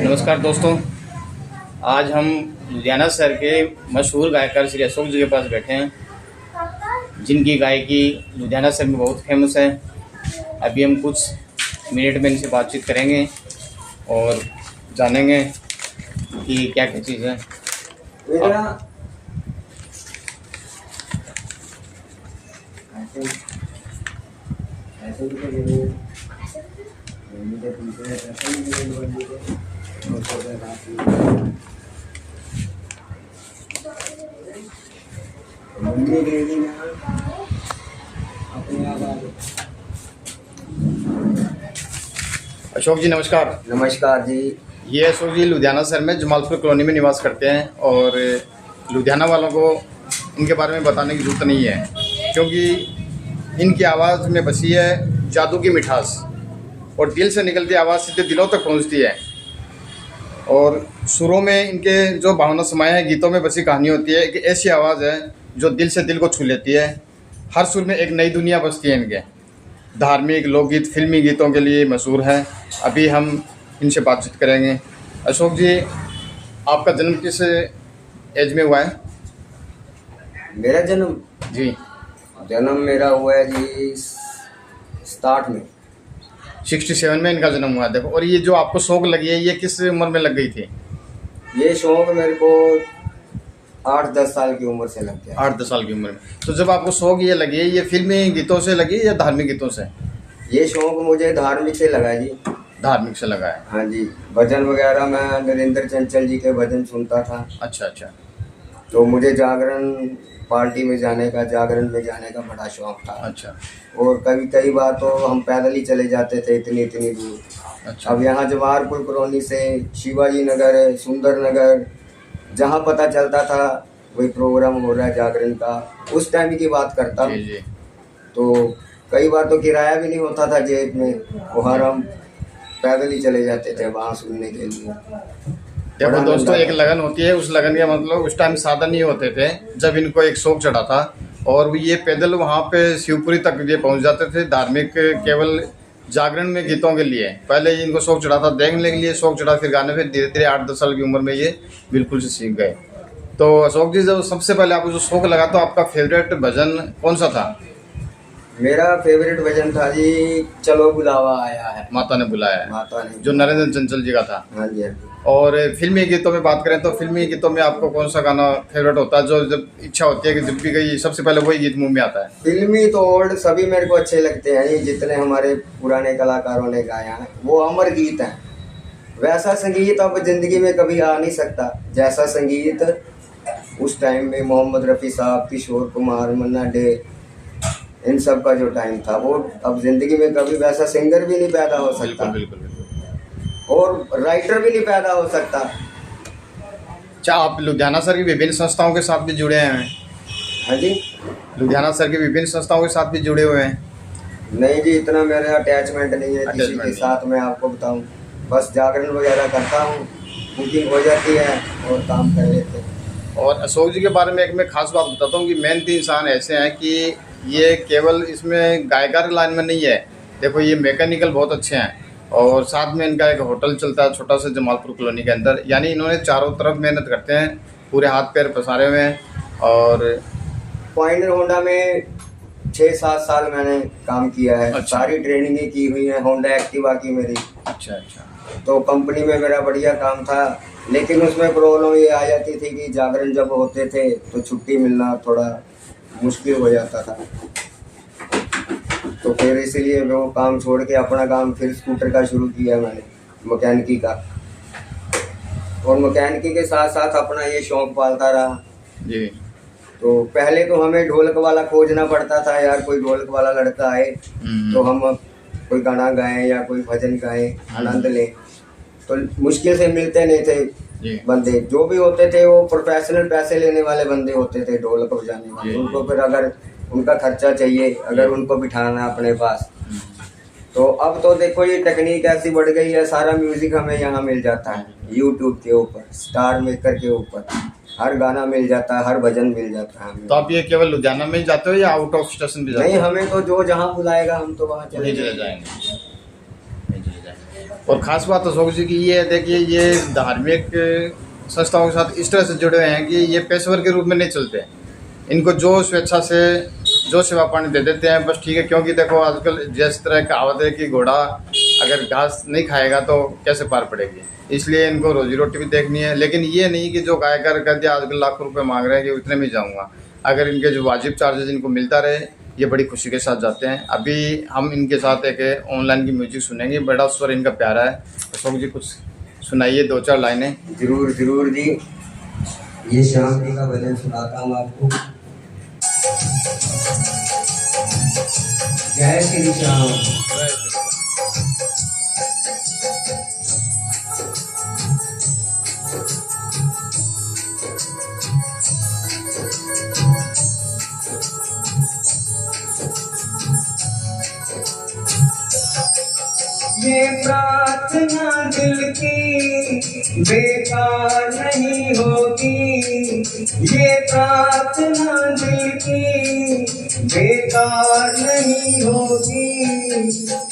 नमस्कार दोस्तों, आज हम लुधियाना शहर के मशहूर गायकार श्री अशोक जी के पास बैठे हैं, जिनकी गायकी लुधियाना शहर में बहुत फेमस है। अभी हम कुछ मिनट में इनसे बातचीत करेंगे और जानेंगे कि क्या क्या चीज़ है। अशोक जी नमस्कार। नमस्कार जी। ये अशोक जी लुधियाना शहर में जमालपुर कॉलोनी में निवास करते हैं और लुधियाना वालों को इनके बारे में बताने की जरूरत नहीं है, क्योंकि इनकी आवाज़ में बसी है जादू की मिठास और दिल से निकलती आवाज़ सीधे दिलों तक पहुंचती है। और सुरों में इनके जो भावना समाये हैं, गीतों में बसी कहानी होती है कि ऐसी आवाज़ है जो दिल से दिल को छू लेती है। हर सुर में एक नई दुनिया बसती है इनके। धार्मिक, लोकगीत, फिल्मी गीतों के लिए मशहूर है। अभी हम इनसे बातचीत करेंगे। अशोक जी, आपका जन्म किस एज में हुआ है? मेरा जन्म मेरा हुआ है जी 60 में। 67 में इनका जन्म हुआ है। देखो, और ये जो आपको शौक लगी है, ये किस उम्र में लग गई थी? ये शौक मेरे को 8-10 साल की उम्र से लग गया। 8-10 साल की उम्र में। तो जब आपको शौक ये लगी है, ये फिल्मी गीतों से लगी या धार्मिक गीतों से? ये शौक मुझे धार्मिक से लगा जी। धार्मिक से लगा है। हाँ जी, भजन वगैरह मैं नरेंद्र चंचल जी के भजन सुनता था। अच्छा अच्छा। तो मुझे जागरण पार्टी में जाने का, जागरण में जाने का बड़ा शौक था। अच्छा। और कई बार तो हम पैदल ही चले जाते थे इतनी दूर। अच्छा। अब यहाँ जवाहरपुर कॉलोनी से शिवाजी नगर, सुंदर नगर, जहाँ पता चलता था वही प्रोग्राम हो रहा है जागरण का, उस टाइम की बात करता हूँ। तो कई बार तो किराया भी नहीं होता था जेब में, और हम पैदल ही चले जाते थे वहाँ सुनने के लिए। देखो दोस्तों, एक लगन होती है, उस लगन का मतलब उस टाइम साधन नहीं होते थे। जब इनको एक शौक चढ़ा था और ये पैदल वहाँ पे शिवपुरी तक ये पहुँच जाते थे, धार्मिक केवल जागरण में गीतों के लिए। पहले इनको शौक चढ़ा था देखने के लिए, शौक चढ़ा फिर गाने, फिर धीरे धीरे 8-10 साल की उम्र में ये बिल्कुल से सीख गए। तो अशोक जी, जब सबसे पहले आपको जो शौक लगा तो आपका फेवरेट भजन कौन सा था? मेरा फेवरेट भजन था जी चलो बुलावा आया है, माता ने बुलाया है, माता ने, जो नरेंद्र चंचल जी का था। हाँ जी। और फिल्मी गीतों में बात करें तो फिल्मी गीतों में आपको कौन सा गाना फेवरेट होता है, जो जब इच्छा होती है कि जब भी गई सबसे पहले वही गीत मुंह में आता है? फिल्मी तो ओल्ड सभी मेरे को अच्छे लगते हैं, जितने हमारे पुराने कलाकारों ने गाया है वो अमर गीत हैं। वैसा संगीत अब जिंदगी में कभी आ नहीं सकता जैसा संगीत उस टाइम में मोहम्मद रफ़ी साहब, किशोर कुमार, मन्ना डे, इन सब का जो टाइम था, वो अब जिंदगी में कभी वैसा सिंगर भी नहीं पैदा हो सकता। बिल्कुल। और राइटर भी नहीं पैदा हो सकता। अच्छा, आप लुधियाना शहर की विभिन्न संस्थाओं के साथ भी जुड़े हैं? हाँ जी। लुधियाना शहर की विभिन्न संस्थाओं के साथ भी जुड़े हुए हैं? नहीं जी, इतना मेरा अटैचमेंट नहीं है किसी के साथ। मैं आपको बताऊं, बस जागरण वगैरह करता हूँ, बुकिंग हो जाती है और काम कर लेते हैं। और अशोक जी के बारे में एक मैं खास बात बताता हूँ कि मेहनती 3 इंसान ऐसे हैं कि ये केवल इसमें गायकार लाइन में नहीं है। देखो, ये मैकेनिकल बहुत अच्छे हैं और साथ में इनका एक होटल चलता है छोटा सा जमालपुर कॉलोनी के अंदर। यानी इन्होंने चारों तरफ मेहनत करते हैं, पूरे हाथ पैर पसारे हुए हैं। और पॉइंटर होंडा में 6-7 साल मैंने काम किया है। अच्छा। सारी ट्रेनिंगें की हुई हैं होंडा एक्टिवा की मेरी। अच्छा। तो कंपनी में मेरा बढ़िया काम था, लेकिन उसमें प्रॉब्लम ये आ जाती थी कि जागरण जब होते थे तो छुट्टी मिलना थोड़ा मुश्किल हो जाता था। तो फिर इसलिए वो काम छोड़ के अपना काम फिर स्कूटर का शुरू किया मैंने, मैकेनिकी का। और मैकेनिकी के साथ साथ अपना ये शौक पालता रहा जी। तो पहले तो हमें ढोलक वाला खोजना पड़ता था, यार कोई ढोलक वाला लड़का आए तो हम कोई गाना गाएं या कोई भजन गाएं, आनंद लें। तो मुश्किल से मिलते नहीं थे बंदे। जो भी होते थे वो प्रोफेशनल पैसे लेने वाले बंदे होते थे ढोलक बजाने वाले। उनको फिर अगर उनका खर्चा चाहिए, अगर उनको बिठाना अपने पास, तो अब तो देखो ये टेक्निक ऐसी बढ़ गई है, सारा म्यूजिक हमें यहाँ मिल जाता है यूट्यूब के ऊपर, स्टार मेकर के ऊपर हर गाना मिल जाता है, हर भजन मिल जाता है हमें। तो आप ये केवल लुधियाना में ही जाते हो या आउट ऑफ स्टेशन भी जाते हो? नहीं, हमें तो जो जहाँ बुलाएगा हम तो वहाँ चले जाएंगे। और ख़ास बात अशोक जी की ये है, देखिए ये धार्मिक संस्थाओं के साथ इस तरह से जुड़े हुए हैं कि ये पेशेवर के रूप में नहीं चलते। इनको जो स्वेच्छा से जो सेवा पानी दे देते हैं बस ठीक है, क्योंकि देखो आजकल जिस तरह कहावत है कि घोड़ा अगर घास नहीं खाएगा तो कैसे पार पड़ेगी, इसलिए इनको रोजी रोटी भी देखनी है। लेकिन ये नहीं कि जो गायकार कर दिया आजकल लाखों रुपए मांग रहे हैं कि उतने में जाऊँगा। अगर इनके जो वाजिब चार्जेस इनको मिलता रहे, ये बड़ी खुशी के साथ जाते हैं। अभी हम इनके साथ एक ऑनलाइन की म्यूजिक सुनेंगे, बड़ा स्वर इनका प्यारा है। अशोक जी कुछ सुनाइए 2-4 लाइनें। जरूर जरूर जी, ये श्याम जी का भजन सुनाता हूँ आपको। जय श्री श्याम। ये प्रार्थना दिल की बेकार नहीं होगी, ये प्रार्थना दिल की बेकार नहीं होगी।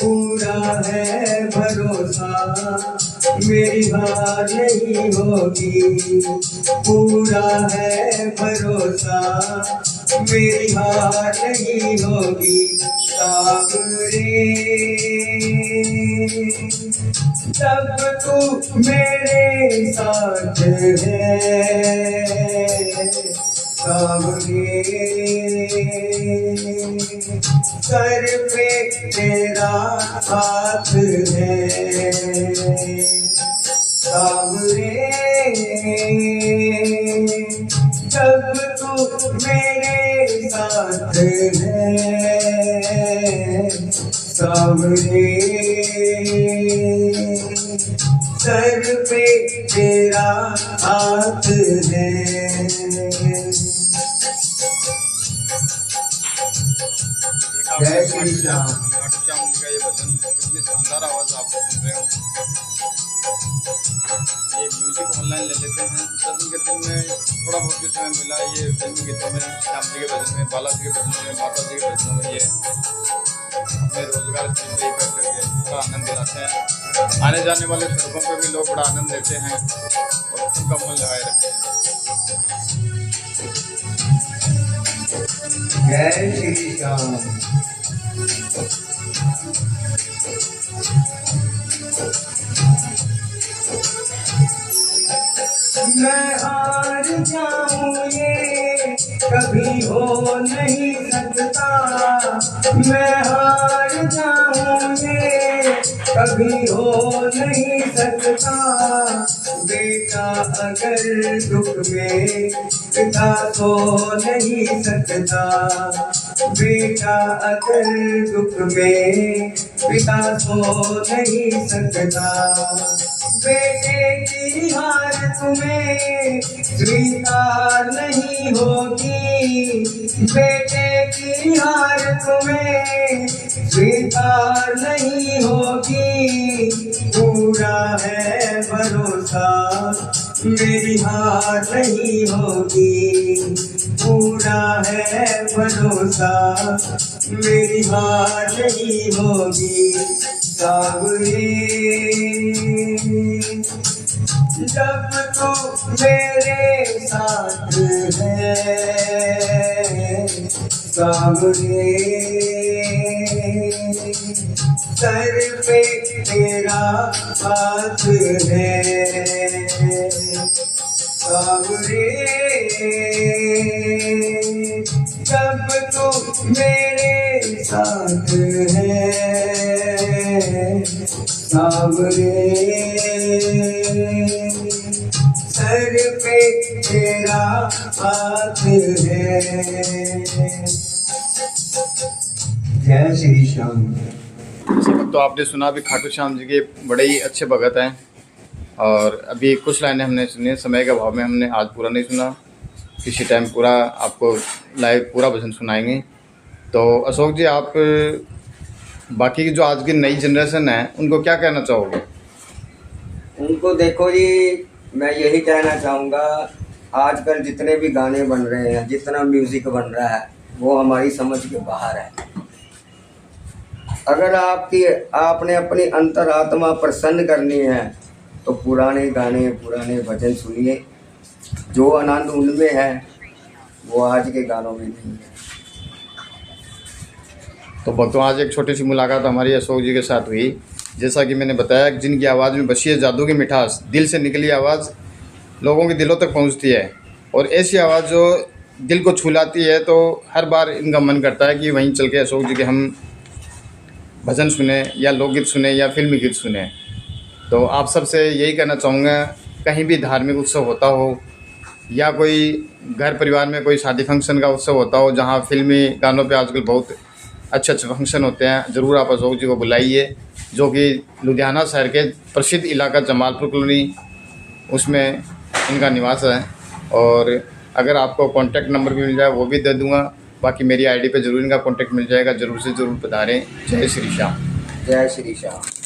पूरा है भरोसा मेरी हार नहीं होगी, पूरा है भरोसा मेरी हार नहीं होगी। सावरे जब तू मेरे साथ है, सावरे सर पे तेरा हाथ है, सावरे जब तू मेरे साथ है, सावरे सर पे तेरा हाथ है। जय श्री राम। खाटू श्याम जी का ये भजन कितनी शानदार आवाज़ आपको सुन रहे हो। ये म्यूजिक ऑनलाइन ले लेते हैं। दर्शन के दिन में थोड़ा बहुत भी समय मिला ये फिल्मी गीतों में, श्याम जी के भजन में, बालाजी के भजनों में, माता जी के भजनों में ये अपने रोजगार से सही करके बड़ा आनंद दिलाते हैं। आने जाने वाले सड़कों पर भी लोग बड़ा आनंद लेते हैं और उनका मन लगाए रखते हैं। जय श्री राम। मैं हार जाऊं ये कभी हो नहीं सकता, मैं हार जाऊं ये कभी हो नहीं सकता। बेटा अगर दुख में पिता तो नहीं सकता, बेटा अगर दुख में पिता तो नहीं सकता। बेटे की हार तुम्हें स्वीकार नहीं होगी, बेटे की हार तुम्हें स्वीकार नहीं होगी। पूरा है भरोसा मेरी हार नहीं होगी, पूरा है भरोसा मेरी हार नहीं होगी। सावरे जब तू मेरे साथ है, सावरे सर पे तेरा हाथ है, सावरे जब तू मेरे साथ है, सावरे सर पे तेरा हाथ है। जय श्री श्याम। तो आपने सुना भी खाटू श्याम जी के बड़े ही अच्छे भगत हैं और अभी कुछ लाइनें हमने सुनी। समय के अभाव में हमने आज पूरा नहीं सुना, किसी टाइम पूरा आपको लाइव पूरा भजन सुनाएंगे। तो अशोक जी, आप बाकी की जो आज की नई जनरेशन है उनको क्या कहना चाहोगे? उनको देखो जी, मैं यही कहना चाहूँगा, आजकल जितने भी गाने बन रहे हैं, जितना म्यूज़िक बन रहा है वो हमारी समझ के बाहर है। अगर आपने अपनी अंतरात्मा प्रसन्न करनी है तो पुराने गाने पुराने भजन सुनिए। जो आनंद उनमें है वो आज के गानों में नहीं है। तो भक्तों, आज एक छोटी सी मुलाकात हमारी अशोक जी के साथ हुई। जैसा कि मैंने बताया कि जिनकी आवाज़ में बसी है जादू की मिठास, दिल से निकली आवाज़ लोगों के दिलों तक पहुंचती है, और ऐसी आवाज़ जो दिल को छू लाती है, तो हर बार इनका मन करता है कि वहीं चल के अशोक जी के हम भजन सुने या लोकगीत सुने या फिल्मी गीत सुने। तो आप सबसे यही कहना चाहूँगा, कहीं भी धार्मिक उत्सव होता हो या कोई घर परिवार में कोई शादी फंक्शन का उत्सव होता हो, जहाँ फिल्मी गानों पे आजकल बहुत अच्छे अच्छे फंक्शन होते हैं, ज़रूर आप अशोक जी को बुलाइए, जो कि लुधियाना शहर के प्रसिद्ध इलाका जमालपुर कॉलोनी, उसमें इनका निवास है। और अगर आपको कॉन्टैक्ट नंबर भी मिल जाए वो भी दे दूँगा। बाकी मेरी आईडी पे ज़रूर इनका कॉन्टैक्ट मिल जाएगा। ज़रूर से ज़रूर पधारें। जय श्री श्याम। जय श्री श्याम।